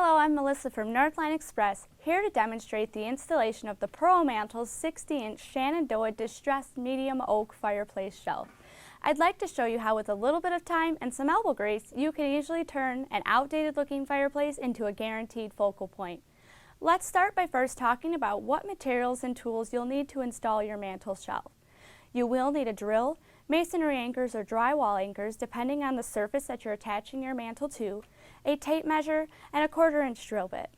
Hello, I'm Melissa from Northline Express, here to demonstrate the installation of the Pearl Mantels 60-inch Shenandoah distressed medium oak fireplace shelf. I'd like to show you how with a little bit of time and some elbow grease, you can easily turn an outdated looking fireplace into a guaranteed focal point. Let's start by first talking about what materials and tools you'll need to install your mantel shelf. You will need a drill, masonry anchors or drywall anchors depending on the surface that you're attaching your mantel to, a tape measure, and a 1/4-inch drill bit.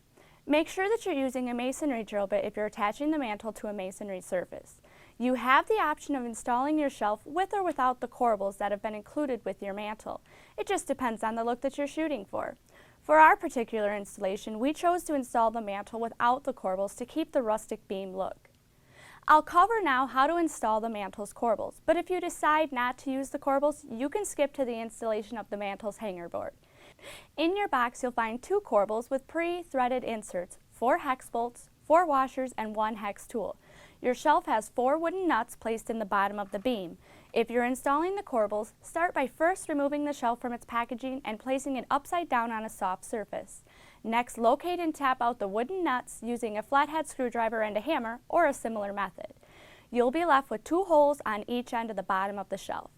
Make sure that you're using a masonry drill bit if you're attaching the mantel to a masonry surface. You have the option of installing your shelf with or without the corbels that have been included with your mantel. It just depends on the look that you're shooting for. For our particular installation, we chose to install the mantel without the corbels to keep the rustic beam look. I'll cover now how to install the mantel's corbels, but if you decide not to use the corbels, you can skip to the installation of the mantel's hanger board. In your box, you'll find 2 corbels with pre-threaded inserts, 4 hex bolts, 4 washers, and 1 hex tool. Your shelf has 4 wooden nuts placed in the bottom of the beam. If you're installing the corbels, start by first removing the shelf from its packaging and placing it upside down on a soft surface. Next, locate and tap out the wooden nuts using a flathead screwdriver and a hammer or a similar method. You'll be left with 2 holes on each end of the bottom of the shelf.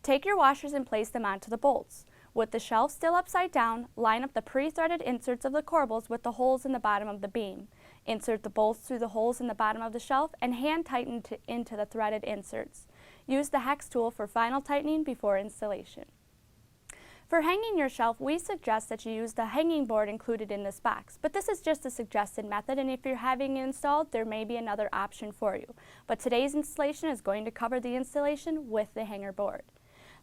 Take your washers and place them onto the bolts. With the shelf still upside down, line up the pre-threaded inserts of the corbels with the holes in the bottom of the beam. Insert the bolts through the holes in the bottom of the shelf and hand tighten into the threaded inserts. Use the hex tool for final tightening before installation. For hanging your shelf, we suggest that you use the hanging board included in this box, but this is just a suggested method, and if you're having it installed, there may be another option for you. But today's installation is going to cover the installation with the hanger board.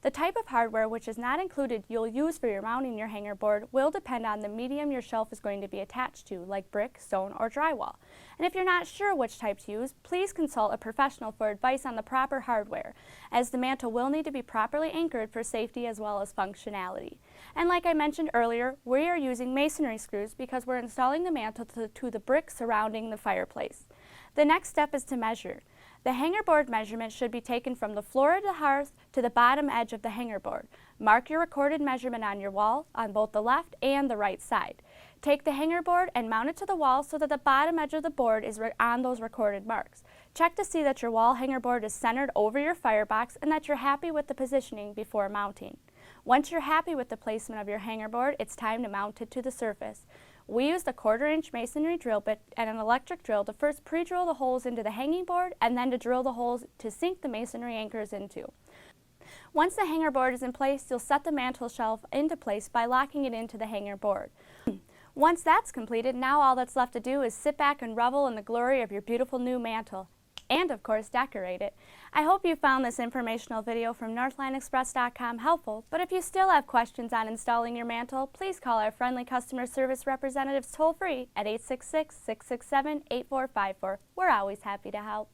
The type of hardware which is not included you'll use for your mounting your hanger board will depend on the medium your shelf is going to be attached to, like brick, stone, or drywall. And if you're not sure which type to use, please consult a professional for advice on the proper hardware, as the mantel will need to be properly anchored for safety as well as functionality. And like I mentioned earlier, we are using masonry screws because we're installing the mantel to the brick surrounding the fireplace. The next step is to measure. The hanger board measurement should be taken from the floor of the hearth to the bottom edge of the hanger board. Mark your recorded measurement on your wall on both the left and the right side. Take the hanger board and mount it to the wall so that the bottom edge of the board is on those recorded marks. Check to see that your wall hanger board is centered over your firebox and that you're happy with the positioning before mounting. Once you're happy with the placement of your hanger board, it's time to mount it to the surface. We used a 1/4-inch masonry drill bit and an electric drill to first pre-drill the holes into the hanging board and then to drill the holes to sink the masonry anchors into. Once the hanger board is in place, you'll set the mantel shelf into place by locking it into the hanger board. Once that's completed, now all that's left to do is sit back and revel in the glory of your beautiful new mantel. And of course decorate it. I hope you found this informational video from NorthlineExpress.com helpful, but if you still have questions on installing your mantel, please call our friendly customer service representatives toll-free at 866-667-8454. We're always happy to help.